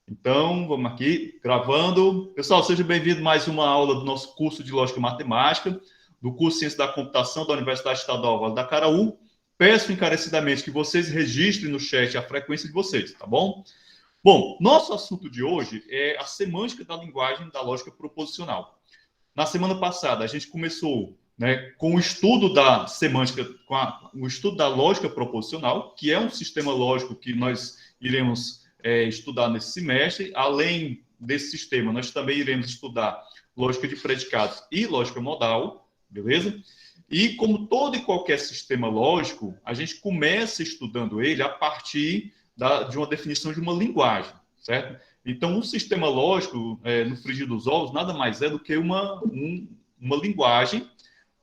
Então, vamos aqui, gravando. Pessoal, seja bem-vindo a mais uma aula do nosso curso de Lógica e Matemática, do curso Ciência da Computação da Universidade Estadual Vale do Acaraú. Peço encarecidamente que vocês registrem no chat a frequência de vocês, tá bom? Bom, nosso assunto de hoje é a semântica da linguagem da lógica proposicional. Na semana passada, a gente começou, com o estudo da semântica, o estudo da lógica proposicional, que é um sistema lógico que nós iremos estudar nesse semestre. Além desse sistema, nós também iremos estudar lógica de predicados e lógica modal, beleza? E como todo e qualquer sistema lógico, a gente começa estudando ele a partir de uma definição de uma linguagem, certo? Então, um sistema lógico, no frigir dos ovos, nada mais é do que uma linguagem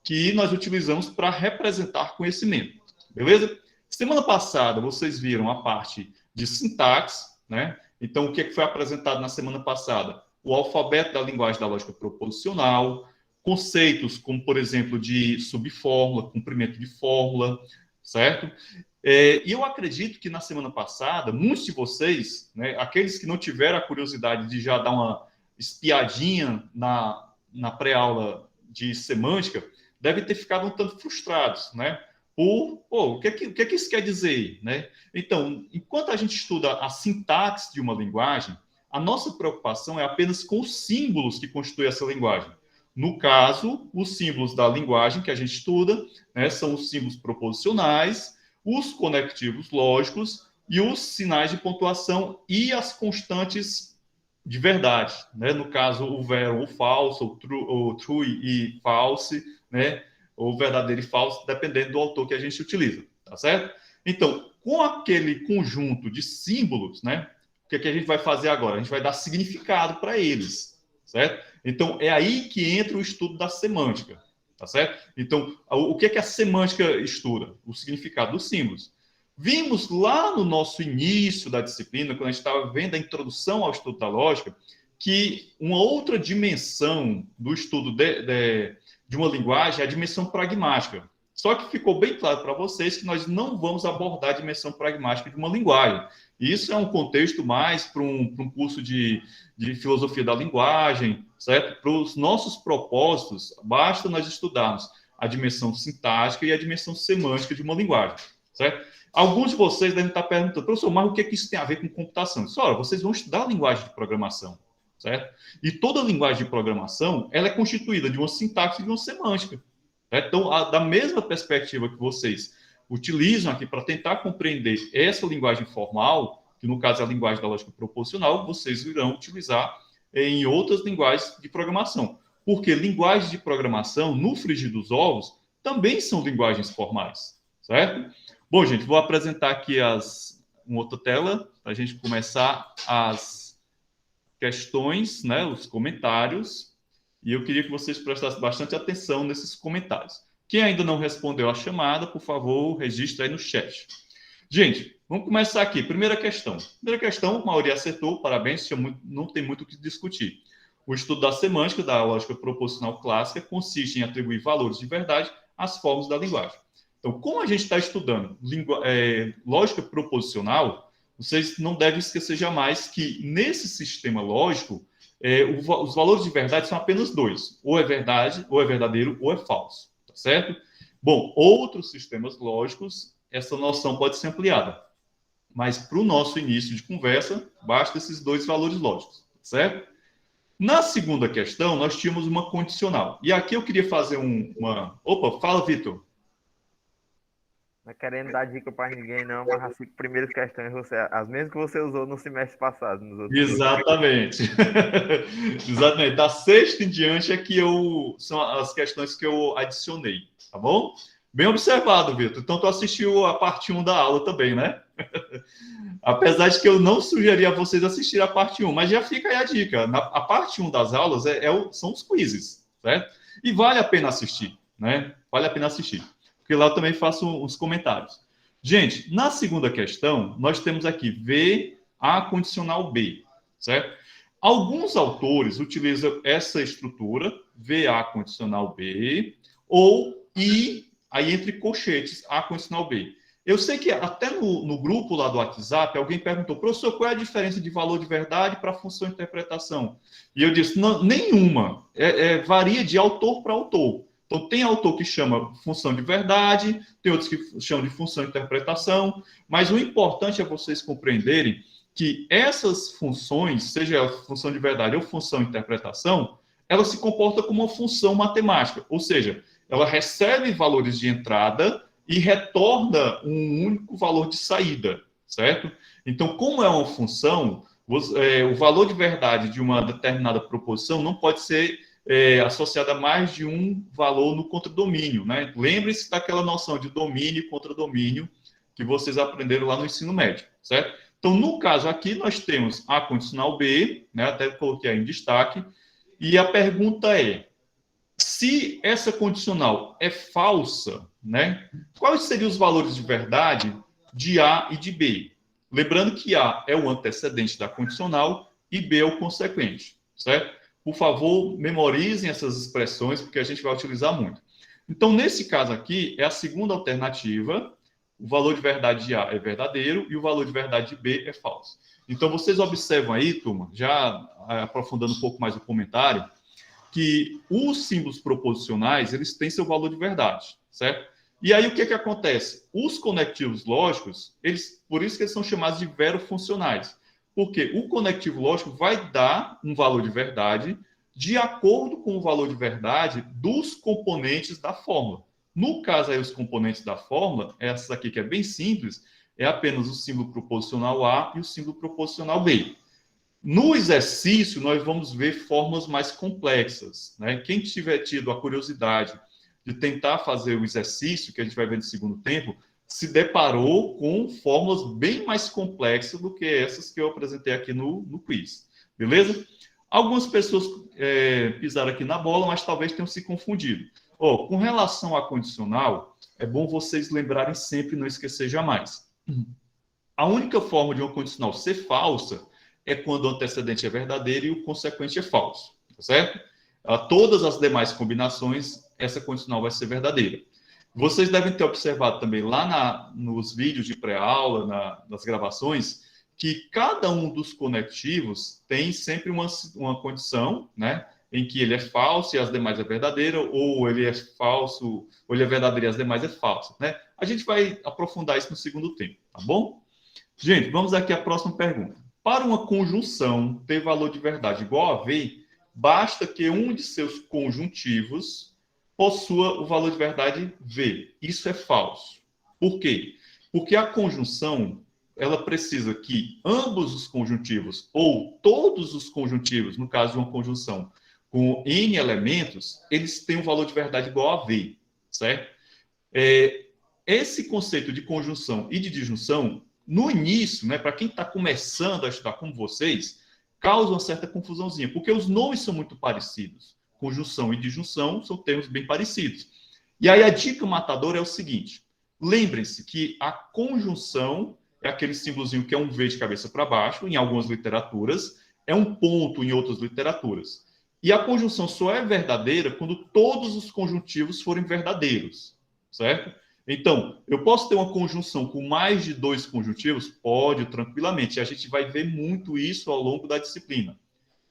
que nós utilizamos para representar conhecimento, beleza? Semana passada, vocês viram a parte de sintaxe, né? Então, o que foi apresentado na semana passada? O alfabeto da linguagem da lógica proposicional, conceitos como, por exemplo, de subfórmula, comprimento de fórmula, certo? E eu acredito que na semana passada, muitos de vocês, aqueles que não tiveram a curiosidade de já dar uma espiadinha na pré-aula de semântica, devem ter ficado um tanto frustrados, o que é que isso quer dizer, Então, enquanto a gente estuda a sintaxe de uma linguagem, a nossa preocupação é apenas com os símbolos que constituem essa linguagem. No caso, os símbolos da linguagem que a gente estuda, são os símbolos proposicionais, os conectivos lógicos e os sinais de pontuação e as constantes de verdade, No caso, o vero, o falso, o true e false, ou verdadeiro e falso, dependendo do autor que a gente utiliza, tá certo? Então, com aquele conjunto de símbolos, o que a gente vai fazer agora? A gente vai dar significado para eles, certo? Então, é aí que entra o estudo da semântica, tá certo? Então, o que a semântica estuda? O significado dos símbolos. Vimos lá no nosso início da disciplina, quando a gente estava vendo a introdução ao estudo da lógica, que uma outra dimensão do estudo de uma linguagem é a dimensão pragmática. Só que ficou bem claro para vocês que nós não vamos abordar a dimensão pragmática de uma linguagem. Isso é um contexto mais para um curso de filosofia da linguagem, certo? Para os nossos propósitos, basta nós estudarmos a dimensão sintática e a dimensão semântica de uma linguagem, certo? Alguns de vocês devem estar perguntando, professor, mas o que isso tem a ver com computação? Isso, olha, vocês vão estudar a linguagem de programação, certo? E toda linguagem de programação, ela é constituída de uma sintaxe e de uma semântica. Certo? Então, da mesma perspectiva que vocês utilizam aqui para tentar compreender essa linguagem formal, que no caso é a linguagem da lógica proposicional, vocês irão utilizar em outras linguagens de programação. Porque linguagens de programação, no frigir dos ovos, também são linguagens formais, certo? Bom, gente, vou apresentar aqui uma outra tela para a gente começar as questões, os comentários. E eu queria que vocês prestassem bastante atenção nesses comentários. Quem ainda não respondeu a chamada, por favor, registre aí no chat. Gente, vamos começar aqui. Primeira questão. Primeira questão, a maioria acertou, parabéns, não tem muito o que discutir. O estudo da semântica da lógica proposicional clássica consiste em atribuir valores de verdade às formas da linguagem. Então, como a gente está estudando lógica proposicional, vocês não devem esquecer jamais que nesse sistema lógico, os valores de verdade são apenas dois. Ou é verdade, ou é verdadeiro, ou é falso. Tá certo? Bom, outros sistemas lógicos, essa noção pode ser ampliada. Mas para o nosso início de conversa, basta esses dois valores lógicos. Tá certo? Na segunda questão, nós tínhamos uma condicional. E aqui eu queria fazer uma... Opa, fala, Vitor. Não é querendo dar dica para ninguém, não, mas as 5 primeiras questões, as mesmas que você usou no semestre passado. Exatamente. Exatamente. Da sexta em diante são as questões que eu adicionei, tá bom? Bem observado, Vitor. Então, tu assistiu a parte 1 da aula também, né? Apesar de que eu não sugeri a vocês assistir a parte 1, mas já fica aí a dica. A parte 1 das aulas são os quizzes, certo? E vale a pena assistir, Vale a pena assistir. Porque lá eu também faço uns comentários. Gente, na segunda questão, nós temos aqui V A condicional B, certo? Alguns autores utilizam essa estrutura, VA condicional B, ou I, aí entre colchetes, A condicional B. Eu sei que até no grupo lá do WhatsApp, alguém perguntou, professor, qual é a diferença de valor de verdade para função de interpretação? E eu disse, não, nenhuma. Varia de autor para autor. Então, tem autor que chama função de verdade, tem outros que chamam de função de interpretação, mas o importante é vocês compreenderem que essas funções, seja função de verdade ou função de interpretação, ela se comporta como uma função matemática, ou seja, ela recebe valores de entrada e retorna um único valor de saída, certo? Então, como é uma função, o valor de verdade de uma determinada proposição não pode ser associado a mais de um valor no contradomínio, né? Lembre-se daquela noção de domínio e contradomínio que vocês aprenderam lá no ensino médio, certo? Então, no caso aqui, nós temos a condicional B, né? Até coloquei aí em destaque, e a pergunta é, se essa condicional é falsa, né? Quais seriam os valores de verdade de A e de B? Lembrando que A é o antecedente da condicional e B é o consequente, certo? Por favor, memorizem essas expressões, porque a gente vai utilizar muito. Então, nesse caso aqui, é a segunda alternativa. O valor de verdade de A é verdadeiro e o valor de verdade de B é falso. Então, vocês observam aí, turma, já aprofundando um pouco mais o comentário, que os símbolos proposicionais, eles têm seu valor de verdade, certo? E aí, o que acontece? Os conectivos lógicos, por isso que eles são chamados de verofuncionais. Porque o conectivo lógico vai dar um valor de verdade de acordo com o valor de verdade dos componentes da fórmula. No caso aí, os componentes da fórmula, essa aqui que é bem simples, é apenas o símbolo proposicional A e o símbolo proposicional B. No exercício, nós vamos ver formas mais complexas, né? Quem tiver tido a curiosidade de tentar fazer o exercício, que a gente vai ver no segundo tempo, se deparou com fórmulas bem mais complexas do que essas que eu apresentei aqui no quiz. Beleza? Algumas pessoas pisaram aqui na bola, mas talvez tenham se confundido. Com relação à condicional, é bom vocês lembrarem sempre, não esquecer jamais. A única forma de uma condicional ser falsa é quando o antecedente é verdadeiro e o consequente é falso, tá certo? Todas as demais combinações, essa condicional vai ser verdadeira. Vocês devem ter observado também lá nos vídeos de pré-aula, nas gravações, que cada um dos conectivos tem sempre uma condição, né? Em que ele é falso e as demais é verdadeira, ou ele é falso, ou ele é verdadeiro e as demais é falso, né? A gente vai aprofundar isso no segundo tempo, tá bom? Gente, vamos aqui à próxima pergunta. Para uma conjunção ter valor de verdade igual a V, basta que um de seus conjuntivos possua o valor de verdade V. Isso é falso. Por quê? Porque a conjunção, ela precisa que ambos os conjuntivos, ou todos os conjuntivos, no caso de uma conjunção com N elementos, eles têm um valor de verdade igual a V, certo? Esse conceito de conjunção e de disjunção, no início, né, para quem está começando a estudar como vocês, causa uma certa confusãozinha, porque os nomes são muito parecidos. Conjunção e disjunção são termos bem parecidos. E aí a dica matadora é o seguinte: lembrem-se que a conjunção é aquele símbolozinho que é um V de cabeça para baixo, em algumas literaturas, é um ponto em outras literaturas. E a conjunção só é verdadeira quando todos os conjuntivos forem verdadeiros, certo? Então, eu posso ter uma conjunção com mais de 2 conjuntivos? Pode, tranquilamente. E a gente vai ver muito isso ao longo da disciplina,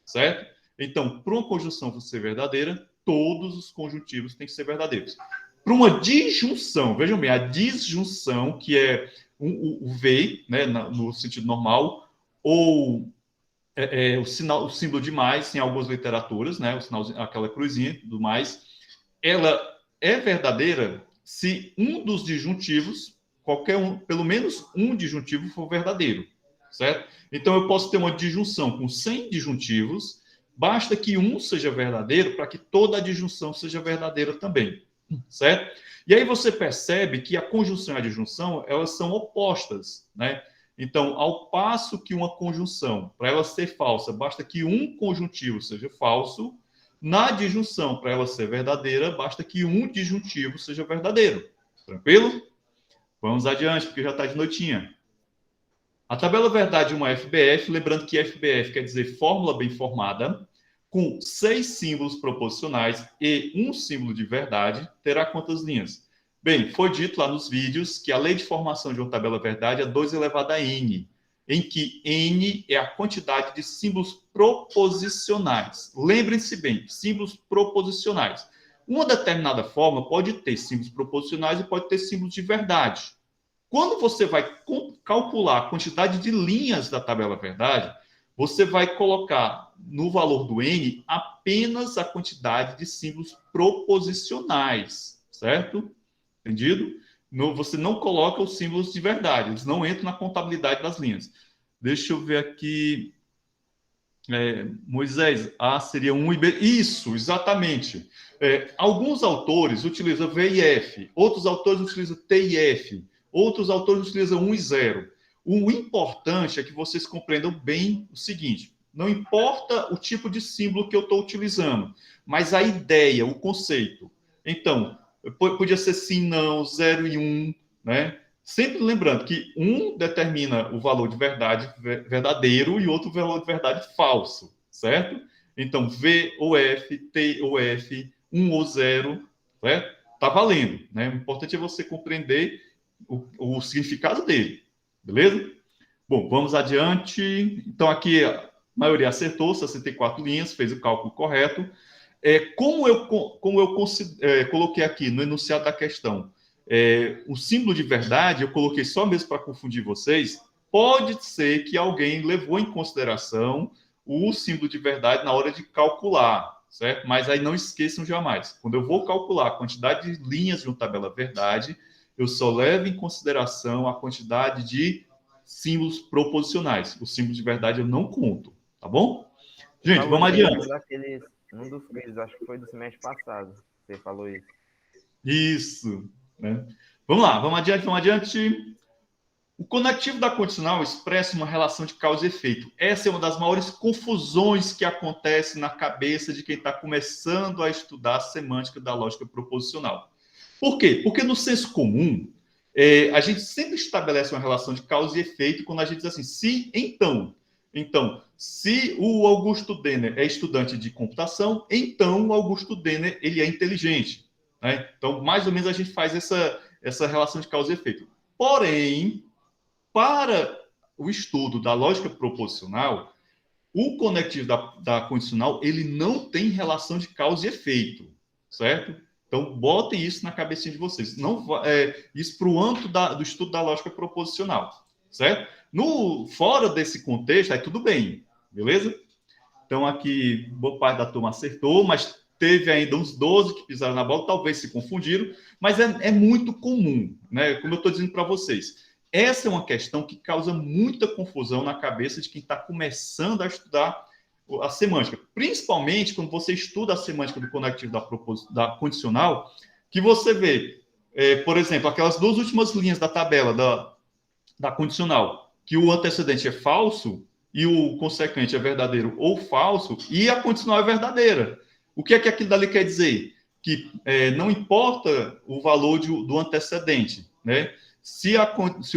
certo? Então, para uma conjunção ser verdadeira, todos os conjuntivos têm que ser verdadeiros. Para uma disjunção, vejam bem, a disjunção, que é o V, né, no sentido normal, ou o símbolo de mais em algumas literaturas, né, o sinal, aquela cruzinha e tudo mais, ela é verdadeira se um dos disjuntivos, qualquer um, pelo menos um disjuntivo for verdadeiro, certo? Então, eu posso ter uma disjunção com 100 disjuntivos, basta que um seja verdadeiro para que toda a disjunção seja verdadeira também, certo? E aí você percebe que a conjunção e a disjunção, elas são opostas, né? Então, ao passo que uma conjunção, para ela ser falsa, basta que um conjuntivo seja falso, na disjunção, para ela ser verdadeira, basta que um disjuntivo seja verdadeiro. Tranquilo? Vamos adiante, porque já está de noitinha. A tabela verdade de uma FBF, lembrando que FBF quer dizer fórmula bem formada, com 6 símbolos proposicionais e um símbolo de verdade, terá quantas linhas? Bem, foi dito lá nos vídeos que a lei de formação de uma tabela verdade é 2 elevado a n, em que n é a quantidade de símbolos proposicionais. Lembrem-se bem, símbolos proposicionais. Uma determinada forma pode ter símbolos proposicionais e pode ter símbolos de verdade. Quando você vai calcular a quantidade de linhas da tabela verdade, você vai colocar no valor do n apenas a quantidade de símbolos proposicionais, certo? Entendido? Você não coloca os símbolos de verdade, eles não entram na contabilidade das linhas. Deixa eu ver aqui. Moisés, A seria 1 e B. Isso, exatamente. Alguns autores utilizam V e F, outros autores utilizam T e F, outros autores utilizam 1 e 0. O importante é que vocês compreendam bem o seguinte: não importa o tipo de símbolo que eu estou utilizando, mas a ideia, o conceito. Então, podia ser sim, não, 0 e 1, né? Sempre lembrando que um determina o valor de verdade verdadeiro e outro o valor de verdade falso, certo? Então, V ou F, T ou F, 1 ou 0, certo? Tá valendo, né? O importante é você compreender o significado dele, beleza? Bom, vamos adiante. Então, aqui a maioria acertou, 64 linhas, fez o cálculo correto. Como eu coloquei aqui no enunciado da questão, o símbolo de verdade, eu coloquei só mesmo para confundir vocês, pode ser que alguém levou em consideração o símbolo de verdade na hora de calcular, certo? Mas aí não esqueçam jamais, quando eu vou calcular a quantidade de linhas de uma tabela verdade, eu só levo em consideração a quantidade de símbolos proposicionais. Os símbolos de verdade eu não conto, tá bom? Você Gente, falou vamos isso aí adiante. num dos vídeos, acho que foi do semestre passado. Você falou isso. Isso, né? Vamos lá, vamos adiante, vamos adiante. O conectivo da condicional expressa uma relação de causa e efeito. Essa é uma das maiores confusões que acontece na cabeça de quem está começando a estudar a semântica da lógica proposicional. Por quê? Porque no senso comum, a gente sempre estabelece uma relação de causa e efeito quando a gente diz assim, se, então. Então, se o Augusto Denner é estudante de computação, então o Augusto Denner ele é inteligente. Né? Então, mais ou menos a gente faz essa relação de causa e efeito. Porém, para o estudo da lógica proposicional, o conectivo da condicional ele não tem relação de causa e efeito, certo? Então, botem isso na cabecinha de vocês. Não, isso para o âmbito do estudo da lógica proposicional, certo? Fora desse contexto, aí tudo bem, beleza? Então, aqui, boa parte da turma acertou, mas teve ainda uns 12 que pisaram na bola, talvez se confundiram, mas é muito comum, né? Como eu estou dizendo para vocês. Essa é uma questão que causa muita confusão na cabeça de quem está começando a estudar a semântica, principalmente quando você estuda a semântica do conectivo da condicional, que você vê, por exemplo, aquelas duas últimas linhas da tabela da condicional, que o antecedente é falso e o consequente é verdadeiro ou falso, e a condicional é verdadeira. O que é que aquilo dali quer dizer? Que não importa o valor do antecedente, né? Se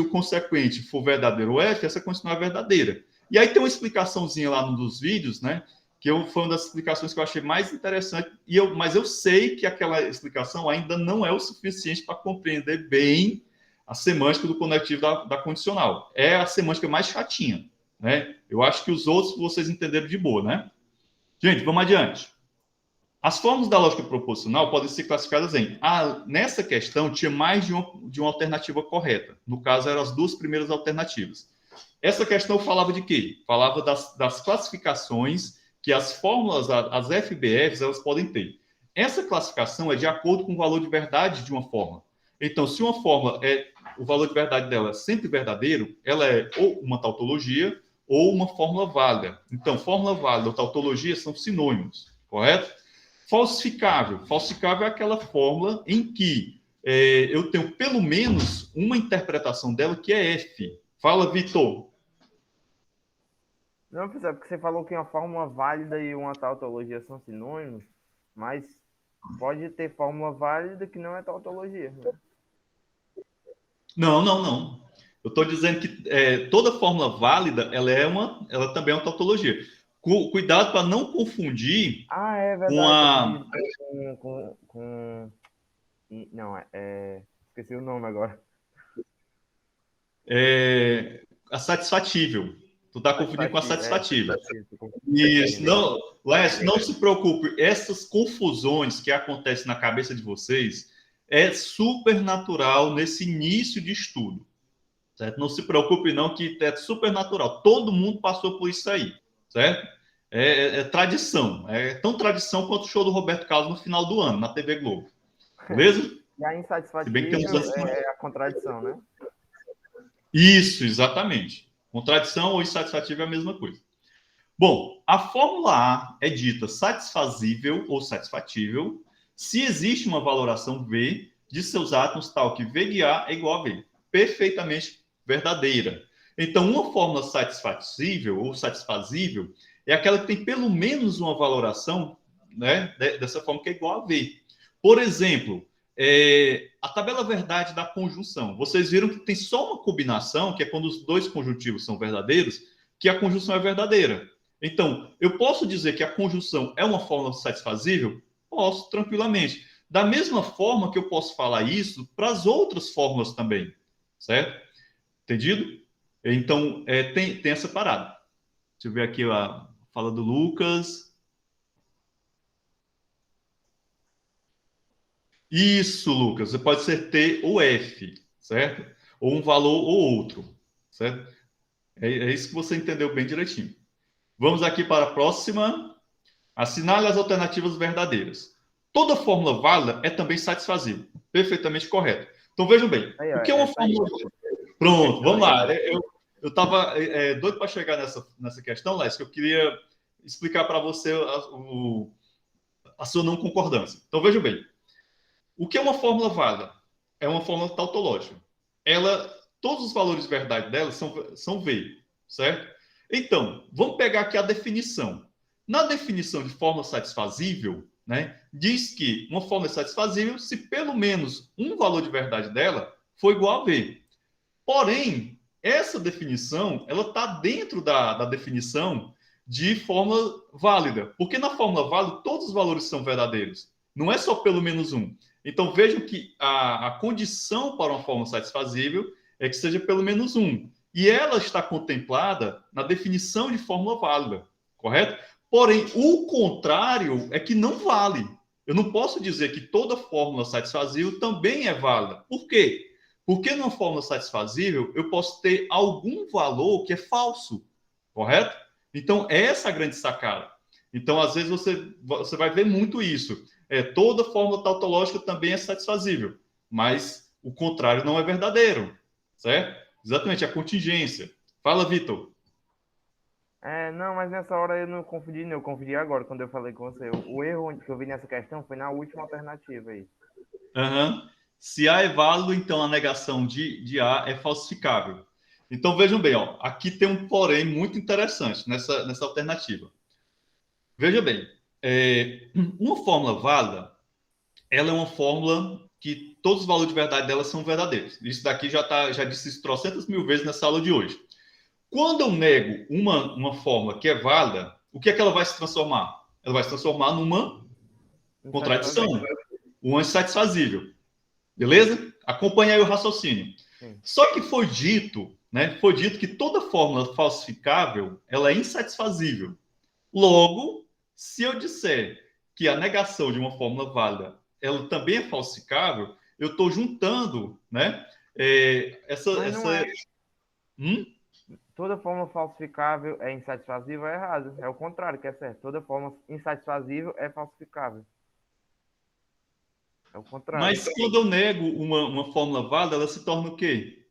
o consequente for verdadeiro ou F, essa condicional é verdadeira. E aí tem uma explicaçãozinha lá num dos vídeos, né? Foi uma das explicações que eu achei mais interessante, mas eu sei que aquela explicação ainda não é o suficiente para compreender bem a semântica do conectivo da condicional. É a semântica mais chatinha, né? Eu acho que os outros vocês entenderam de boa, né? Gente, vamos adiante. As formas da lógica proposicional podem ser classificadas em... nessa questão, tinha mais de uma alternativa correta. No caso, eram as duas primeiras alternativas. Essa questão falava de quê? Falava das classificações que as fórmulas, as FBFs, elas podem ter. Essa classificação é de acordo com o valor de verdade de uma fórmula. Então, se uma fórmula o valor de verdade dela é sempre verdadeiro, ela é ou uma tautologia ou uma fórmula válida. Então, fórmula válida ou tautologia são sinônimos, correto? Falsificável. Falsificável é aquela fórmula em que eu tenho pelo menos uma interpretação dela que é F. Fala, Vitor. Não, professor, porque você falou que uma fórmula válida e uma tautologia são sinônimos, mas pode ter fórmula válida que não é tautologia. Né? Não, não, não. Eu estou dizendo que toda fórmula válida, ela também é uma tautologia. Cuidado para não confundir Ah, é com verdade, tô a... confundindo com... Não, Esqueci o nome agora. A satisfatível. Tu tá confundindo com a satisfatível. Isso. Confundindo. Não, Lécio, não se preocupe. Essas confusões que acontecem na cabeça de vocês é super natural nesse início de estudo. Certo? Não se preocupe não que é super natural. Todo mundo passou por isso aí. Certo? É tradição. É tão tradição quanto o show do Roberto Carlos no final do ano, na TV Globo. Beleza? E a Se bem que tem uns anos... é a contradição, né? Isso, exatamente. Contradição ou insatisfatível é a mesma coisa. Bom, a fórmula A é dita satisfazível ou satisfatível se existe uma valoração V de seus átomos tal que V de A é igual a V. Perfeitamente verdadeira. Então, uma fórmula satisfazível ou satisfazível é aquela que tem pelo menos uma valoração, né, dessa forma que é igual a V. Por exemplo, a tabela verdade da conjunção. Vocês viram que tem só uma combinação, que é quando os dois conjuntivos são verdadeiros, que a conjunção é verdadeira. Então, eu posso dizer que a conjunção é uma fórmula satisfazível? Posso, tranquilamente. Da mesma forma que eu posso falar isso para as outras fórmulas também, certo? Entendido? Então, tem essa parada. Deixa eu ver aqui a fala do Lucas. Isso, Lucas. Você pode ser T ou F, certo? Ou um valor ou outro, certo? É isso que você entendeu bem direitinho. Vamos aqui para a próxima. Assinale as alternativas verdadeiras. Toda fórmula válida é também satisfazível. Perfeitamente correto. Então, vejam bem. Aí, O que é uma fórmula... Pronto, vamos lá. Eu estava doido para chegar nessa questão, Lécio, que eu queria explicar para você a sua não concordância. Então, vejam bem. O que é uma fórmula válida? É uma fórmula tautológica. Todos os valores de verdade dela são V, certo? Então, vamos pegar aqui a definição. Na definição de fórmula satisfazível, né, diz que uma fórmula é satisfazível se pelo menos um valor de verdade dela for igual a V. Porém, essa definição ela está dentro da definição de fórmula válida, porque na fórmula válida todos os valores são verdadeiros, não é só pelo menos um. Então vejam que a condição para uma fórmula satisfazível é que seja pelo menos um, e ela está contemplada na definição de fórmula válida, correto? Porém, o contrário é que não vale. Eu não posso dizer que toda fórmula satisfazível também é válida. Por quê? Porque numa fórmula satisfazível, eu posso ter algum valor que é falso, correto? Então, essa é a grande sacada. Então, às vezes, você vai ver muito isso. Toda fórmula tautológica também é satisfazível, mas o contrário não é verdadeiro, certo? Exatamente, a contingência. Fala, Vitor. Não, mas nessa hora eu não confundi, não. Eu confundi agora, quando eu falei com você. O erro que eu vi nessa questão foi na última alternativa aí. Uhum. Se A é válido, então a negação de A é falsificável. Então vejam bem, ó, aqui tem um porém muito interessante nessa alternativa. Veja bem, uma fórmula válida, ela é uma fórmula que todos os valores de verdade dela são verdadeiros. Isso daqui já disse isso trocentas mil vezes nessa aula de hoje. Quando eu nego uma fórmula que é válida, o que é que ela vai se transformar? Ela vai se transformar numa contradição, uma insatisfazível. Beleza? Acompanha aí o raciocínio. Sim. Só que foi dito, né? Foi dito que toda fórmula falsificável ela é insatisfazível. Logo, se eu disser que a negação de uma fórmula válida ela também é falsificável, eu estou juntando, né? Toda forma falsificável é insatisfazível, é errado. É o contrário que é certo. Toda forma insatisfazível é falsificável. É o contrário. Mas quando eu nego uma fórmula válida, ela se torna o quê?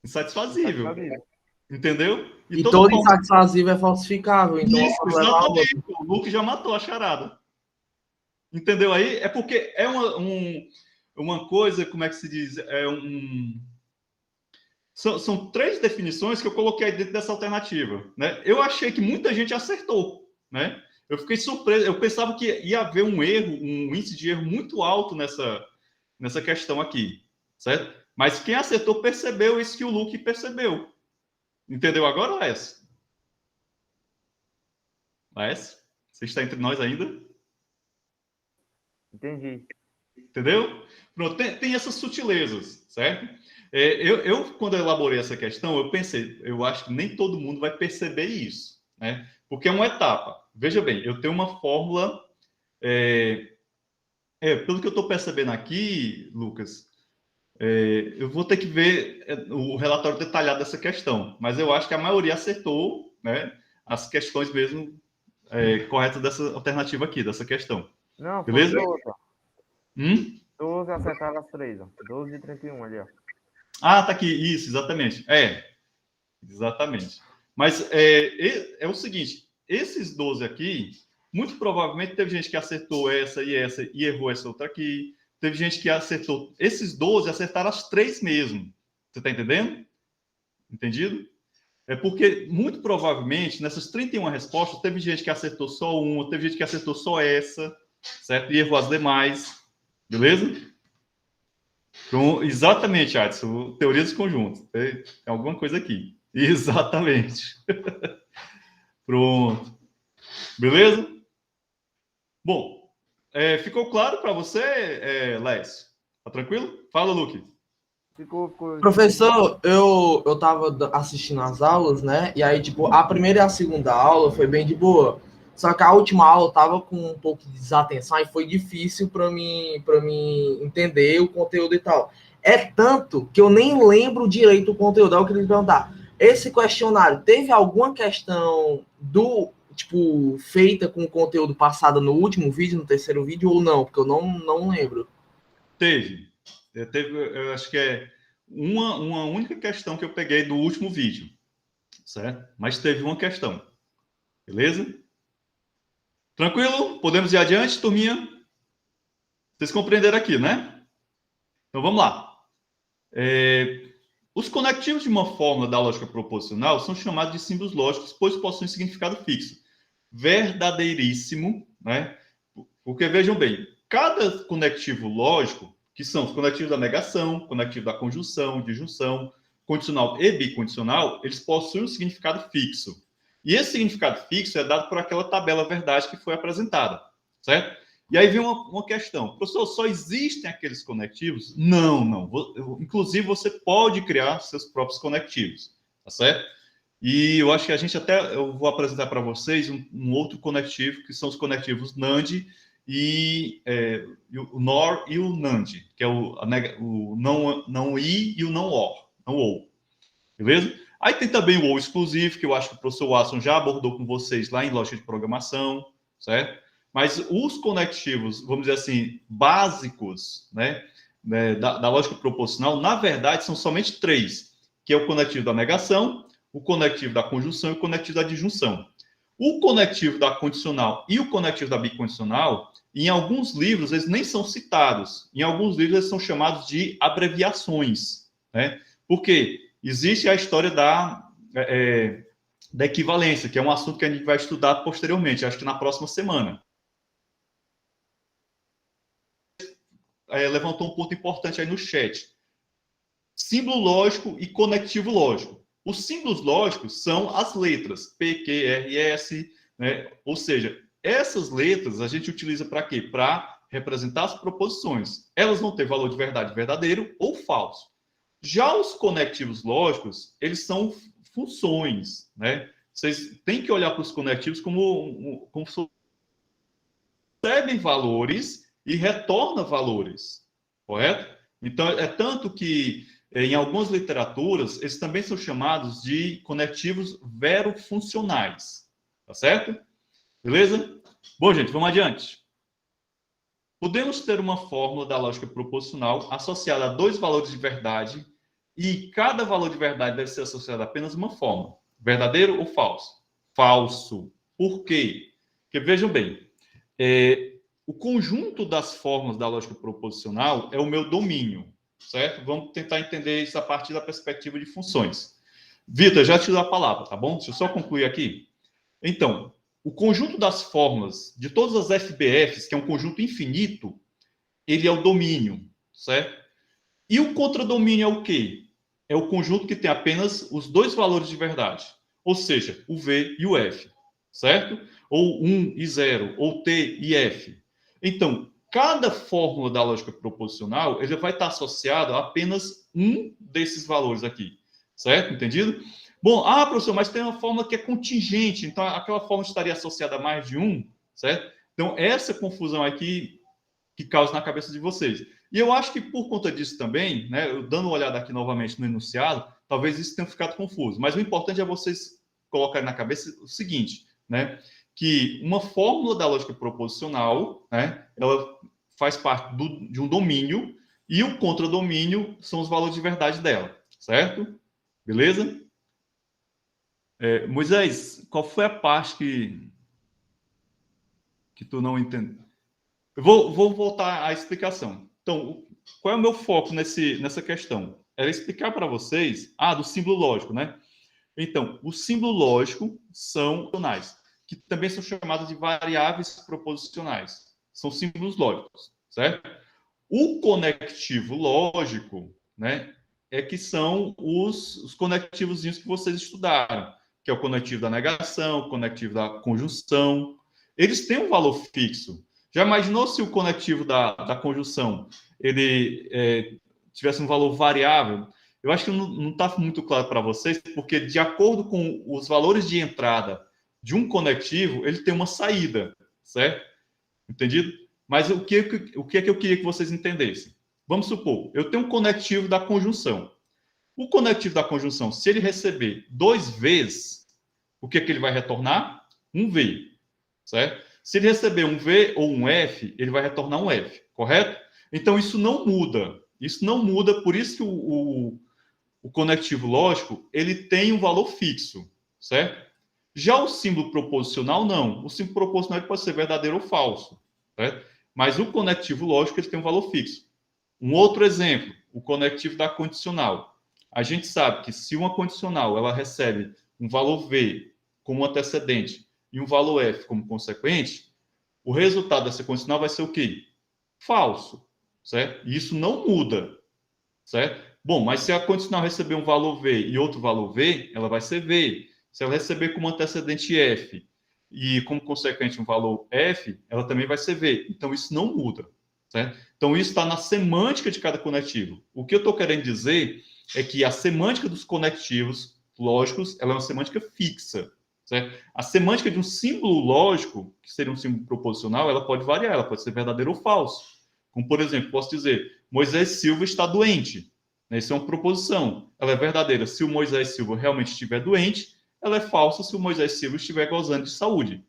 Insatisfazível. Entendeu? E todo insatisfazível é falsificável. Então, isso, exatamente. O Luke já matou a charada. Entendeu aí? É porque é uma coisa, como é que se diz? São três definições que eu coloquei dentro dessa alternativa. Né? Eu achei que muita gente acertou. Né? Eu fiquei surpreso. Eu pensava que ia haver um índice de erro muito alto nessa questão aqui. Certo? Mas quem acertou percebeu isso que o Luke percebeu. Entendeu agora, Laércio? Laércio? Você está entre nós ainda? Entendi. Entendeu? Pronto, tem essas sutilezas, certo? Quando eu elaborei essa questão, eu pensei, eu acho que nem todo mundo vai perceber isso, né? Porque é uma etapa. Veja bem, eu tenho uma fórmula... pelo que eu estou percebendo aqui, Lucas, eu vou ter que ver o relatório detalhado dessa questão, mas eu acho que a maioria acertou, né, as questões mesmo corretas dessa alternativa aqui, dessa questão. Não, foi Beleza? 12, ó. 12 12 acertaram as 3, ó. 12 de 31 ali, ó. Ah, tá aqui, isso, exatamente. Exatamente. Mas é o seguinte, esses 12 aqui, muito provavelmente teve gente que acertou essa e errou essa outra aqui. Teve gente que acertou, esses 12 acertaram as 3 mesmo. Você tá entendendo? Entendido? É porque, muito provavelmente, nessas 31 respostas, teve gente que acertou só uma, teve gente que acertou só essa, certo? E errou as demais. Beleza? Então, exatamente, Adson. Teoria dos conjuntos. Tem alguma coisa aqui. Exatamente. Pronto. Beleza? Bom, ficou claro para você, Lécio? Tá tranquilo? Fala, Luque. Ficou. Professor, eu tava assistindo as aulas, né? E aí, tipo, a primeira e a segunda aula foi bem de boa. Só que a última aula tava com um pouco de desatenção e foi difícil para mim entender o conteúdo e tal. É tanto que eu nem lembro direito o conteúdo. Aí eu queria perguntar, esse questionário teve alguma questão feita com o conteúdo passado no último vídeo, no terceiro vídeo, ou não? Porque eu não lembro. Teve, eu acho que uma única questão que eu peguei do último vídeo, certo? Mas teve uma questão, beleza? Tranquilo? Podemos ir adiante, turminha? Vocês compreenderam aqui, né? Então vamos lá. Os conectivos de uma fórmula da lógica proposicional são chamados de símbolos lógicos, pois possuem significado fixo. Verdadeiríssimo, né? Porque vejam bem, cada conectivo lógico, que são os conectivos da negação, conectivo da conjunção, disjunção, condicional e bicondicional, eles possuem um significado fixo. E esse significado fixo é dado por aquela tabela verdade que foi apresentada, certo? E aí vem uma questão. Professor, só existem aqueles conectivos? Não. Inclusive, você pode criar seus próprios conectivos, tá certo? E eu acho que eu vou apresentar para vocês um outro conectivo, que são os conectivos NAND e o NOR e o NAND, que é o não I e o não OR, beleza? Aí tem também o OR exclusivo, que eu acho que o professor Watson já abordou com vocês lá em lógica de programação, certo? Mas os conectivos, vamos dizer assim, básicos, né, da lógica proposicional, na verdade, são somente 3, que é o conectivo da negação, o conectivo da conjunção e o conectivo da disjunção. O conectivo da condicional e o conectivo da bicondicional, em alguns livros, eles nem são citados. Em alguns livros, eles são chamados de abreviações, né? Porque existe a história da equivalência, que é um assunto que a gente vai estudar posteriormente, acho que na próxima semana. Levantou um ponto importante aí no chat. Símbolo lógico e conectivo lógico. Os símbolos lógicos são as letras P, Q, R, S, né? Ou seja, essas letras a gente utiliza para quê? Para representar as proposições. Elas vão ter valor de verdade verdadeiro ou falso. Já os conectivos lógicos, eles são funções, né? Vocês têm que olhar para os conectivos como recebem valores e retorna valores, correto? Então, é tanto que em algumas literaturas, eles também são chamados de conectivos verofuncionais, tá certo? Beleza? Bom, gente, vamos adiante. Podemos ter uma fórmula da lógica proposicional associada a 2 valores de verdade e cada valor de verdade deve ser associado a apenas uma fórmula. Verdadeiro ou falso? Falso. Por quê? Porque, vejam bem, o conjunto das fórmulas da lógica proposicional é o meu domínio, certo? Vamos tentar entender isso a partir da perspectiva de funções. Vitor, já te dou a palavra, tá bom? Deixa eu só concluir aqui. Então, o conjunto das fórmulas de todas as FBFs, que é um conjunto infinito, ele é o domínio, certo? E o contradomínio é o quê? É o conjunto que tem apenas os 2 valores de verdade, ou seja, o V e o F, certo? Ou 1 e 0, ou T e F. Então, cada fórmula da lógica proposicional ele vai estar associado a apenas um desses valores aqui, certo? Entendido? Bom, professor, mas tem uma fórmula que é contingente, então aquela fórmula estaria associada a mais de um, certo? Então, essa confusão aqui que causa na cabeça de vocês. E eu acho que por conta disso também, né, eu dando uma olhada aqui novamente no enunciado, talvez isso tenha ficado confuso. Mas o importante é vocês colocarem na cabeça o seguinte, né, que uma fórmula da lógica proposicional, né, ela faz parte de um domínio e o contradomínio são os valores de verdade dela, certo? Beleza? Moisés, qual foi a parte que tu não entendeu? Eu vou voltar à explicação. Então, qual é o meu foco nessa questão? Era explicar para vocês, do símbolo lógico, né? Então, o símbolo lógico são proposicionais, que também são chamados de variáveis proposicionais. São símbolos lógicos, certo? O conectivo lógico, né, é que são os conectivozinhos que vocês estudaram, que é o conectivo da negação, o conectivo da conjunção. Eles têm um valor fixo. Já imaginou se o conectivo da conjunção ele tivesse um valor variável? Eu acho que não está muito claro para vocês, porque de acordo com os valores de entrada de um conectivo, ele tem uma saída, certo? Entendido? Mas o que é que eu queria que vocês entendessem? Vamos supor, eu tenho um conectivo da conjunção. O conectivo da conjunção, se ele receber 2 Vs, o que é que ele vai retornar? Um V, certo? Se ele receber um V ou um F, ele vai retornar um F, correto? Então, isso não muda. Isso não muda, por isso que o conectivo lógico, ele tem um valor fixo, certo? Já o símbolo proposicional, não. O símbolo proposicional pode ser verdadeiro ou falso, certo? Mas o conectivo lógico, ele tem um valor fixo. Um outro exemplo, o conectivo da condicional. A gente sabe que se uma condicional ela recebe um valor V como antecedente e um valor F como consequente, o resultado dessa condicional vai ser o quê? Falso, certo? E isso não muda, certo? Bom, mas se a condicional receber um valor V e outro valor V, ela vai ser V. Se ela receber como antecedente F e como consequente um valor F, ela também vai ser V. Então, isso não muda, certo? Então, isso está na semântica de cada conectivo. O que eu estou querendo dizer é que a semântica dos conectivos lógicos, ela é uma semântica fixa, certo? A semântica de um símbolo lógico, que seria um símbolo proposicional, ela pode variar, ela pode ser verdadeira ou falso. Como, por exemplo, posso dizer, Moisés Silva está doente. Isso é uma proposição. Ela é verdadeira se o Moisés Silva realmente estiver doente, ela é falsa se o Moisés Silva estiver gozando de saúde.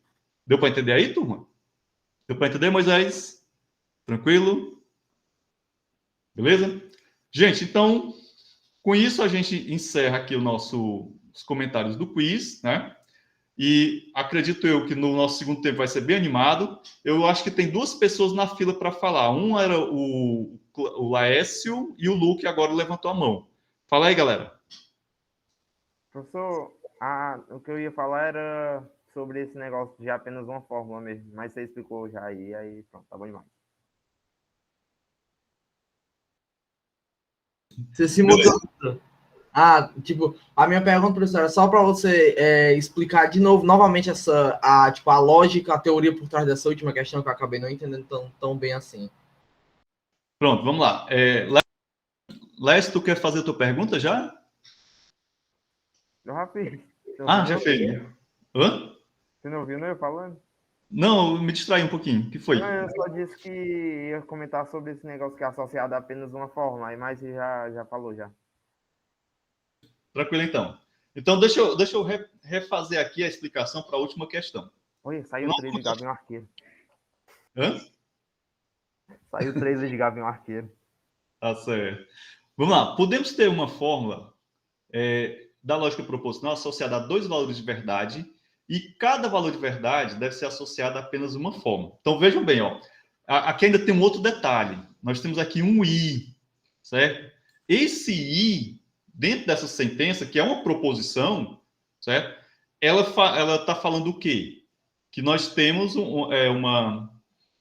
Deu para entender aí, turma? Deu para entender, Moisés? Tranquilo? Beleza? Gente, então, com isso a gente encerra aqui os comentários do quiz, né? E acredito eu que no nosso segundo tempo vai ser bem animado. Eu acho que tem 2 pessoas na fila para falar. Um era o Laércio e o Luke agora levantou a mão. Fala aí, galera. Professor, o que eu ia falar era sobre esse negócio de apenas uma fórmula mesmo, mas você explicou já aí pronto, tá bom demais. Você se mudou. Tipo, a minha pergunta, professor, é só para você explicar de novo, novamente, a lógica, a teoria por trás dessa última questão que eu acabei não entendendo tão bem assim. Pronto, vamos lá. Lécio, tu quer fazer a tua pergunta já? Eu já fiz. Já fez. Hã? Você não ouviu, não, eu falando? Não, eu me distraí um pouquinho. O que foi? Não, eu só disse que ia comentar sobre esse negócio que é associado a apenas uma forma, aí mais você já falou já. Tranquilo, então. Então, deixa eu refazer aqui a explicação para a última questão. Olha, saiu 3 de Gavião Arqueiro. Hã? Saiu 3 de Gavião Arqueiro. Tá certo. Vamos lá. Podemos ter uma fórmula da lógica proposicional associada a 2 valores de verdade e cada valor de verdade deve ser associado a apenas uma forma. Então, vejam bem, ó. Aqui ainda tem um outro detalhe. Nós temos aqui um I, certo? Esse I, dentro dessa sentença, que é uma proposição, certo? Ela está falando o quê? Que nós temos como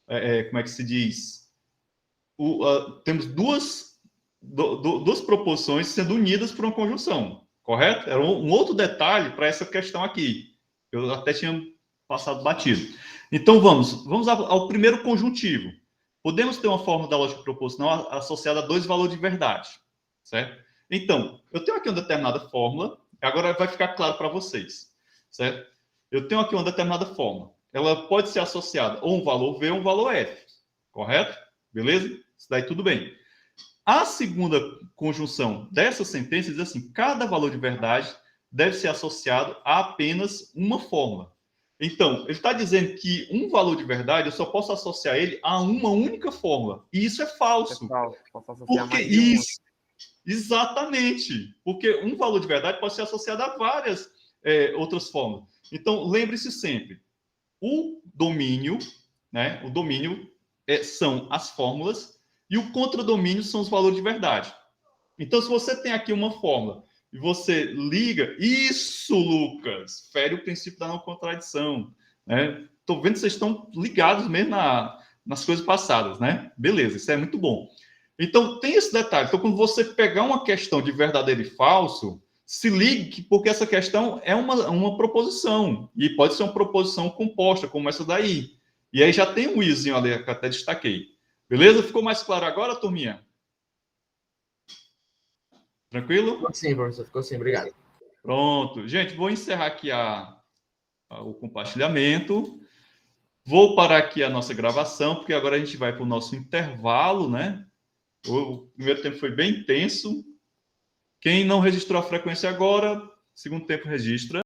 é que se diz? Temos duas proposições sendo unidas por uma conjunção, correto? Era um outro detalhe para essa questão aqui. Eu até tinha passado batido. Então, vamos ao primeiro conjuntivo. podemos ter uma fórmula da lógica proposicional associada a dois valores de verdade, certo? Então, eu tenho aqui uma determinada fórmula, agora vai ficar claro para vocês, certo? Eu tenho aqui uma determinada fórmula. Ela pode ser associada a um valor V ou um valor F, correto? Beleza? Isso daí tudo bem. A segunda conjunção dessa sentença diz assim: cada valor de verdade deve ser associado a apenas uma fórmula. Então, ele está dizendo que um valor de verdade eu só posso associar ele a uma única fórmula. E isso é falso. É falso. Posso associar Porque mais de uma. isso, exatamente. Porque um valor de verdade pode ser associado a várias outras fórmulas. Então, lembre-se sempre, o domínio, né? O domínio são as fórmulas e o contradomínio são os valores de verdade. Então, se você tem aqui uma fórmula e você liga, isso, Lucas, fere o princípio da não contradição, né? Estou vendo que vocês estão ligados mesmo nas coisas passadas, né? Beleza, isso é muito bom. Então, tem esse detalhe. Então, quando você pegar uma questão de verdadeiro e falso, se ligue, porque essa questão é uma proposição, e pode ser uma proposição composta, como essa daí. E aí já tem um izinho ali que até destaquei. Beleza? Ficou mais claro agora, turminha? Tranquilo? Ficou sim, professor. Ficou sim. Obrigado. Pronto. Gente, vou encerrar aqui o compartilhamento. Vou parar aqui a nossa gravação, porque agora a gente vai para o nosso intervalo, né? O primeiro tempo foi bem intenso. Quem não registrou a frequência agora, segundo tempo registra.